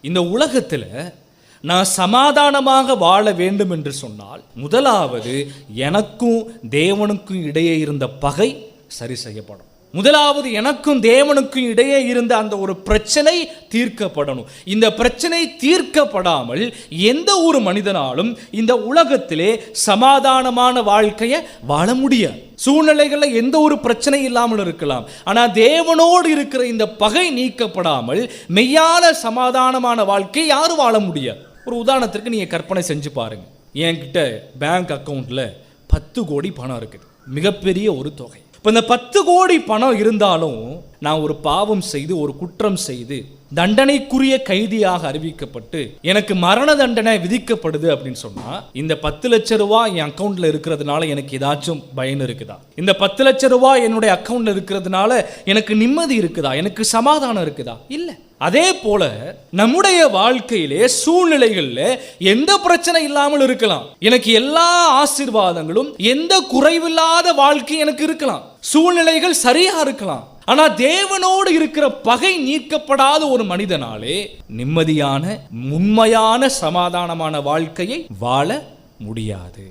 இந்த உலகத்தில் நான் சமாதானமாக வாழ வேண்டும் என்று சொன்னால் முதலாவது எனக்கும் தேவனுக்கும் இடையே இருந்த பகை சரி செய்யப்படும். முதலாவது எனக்கும் தேவனுக்கும் இடையே இருந்த அந்த ஒரு பிரச்சனை தீர்க்கப்படணும். இந்த பிரச்சனை தீர்க்கப்படாமல் எந்த ஒரு மனிதனாலும் இந்த உலகத்திலே சமாதானமான வாழ்க்கையை வாழ முடியாது. சூழ்நிலைகளில் எந்த ஒரு பிரச்சனை இல்லாமல் இருக்கலாம், ஆனால் தேவனோடு இருக்கிற இந்த பகை நீக்கப்படாமல் மெய்யான சமாதானமான வாழ்க்கை யாரும் வாழ முடியாது. ஒரு உதாரணத்திற்கு நீங்கள் கற்பனை செஞ்சு பாருங்க. என்கிட்ட பேங்க் அக்கௌண்ட்டில் 10 கோடி பணம் இருக்குது, மிகப்பெரிய ஒரு தொகை. இப்போ இந்த 10 கோடி பணம் இருந்தாலும் நான் ஒரு பாவம் செய்து ஒரு குற்றம் செய்து தண்டனைக்குரிய கைதியாக அறிவிக்கப்பட்டு எனக்கு மரண தண்டனை விதிக்கப்படுது அப்படின்னு சொன்னா இந்த 10 லட்சம் ரூபாய் என் அக்கௌண்ட்ல இருக்கிறதுனால எனக்கு ஏதாச்சும் பயன் இருக்குதா? இந்த 10 லட்சம் ரூபாய் என்னுடைய அக்கௌண்ட்ல இருக்கிறதுனால எனக்கு நிம்மதி இருக்குதா? எனக்கு சமாதானம் இருக்குதா? இல்லை. அதே போல நம்முடைய வாழ்க்கையிலே சூழ்நிலைகள்ல எந்த பிரச்சனை இல்லாமல் இருக்கலாம், எனக்கு எல்லா ஆசீர்வாதங்களும் எந்த குறைவில்லாத வாழ்க்கை எனக்கு இருக்கலாம், சூழ்நிலைகள் சரியா இருக்கலாம், ஆனா தேவனோடு இருக்கிற பகை நீக்கப்படாத ஒரு மனிதனாலே நிம்மதியான உண்மையான சமாதானமான வாழ்க்கையை வாழ முடியாது.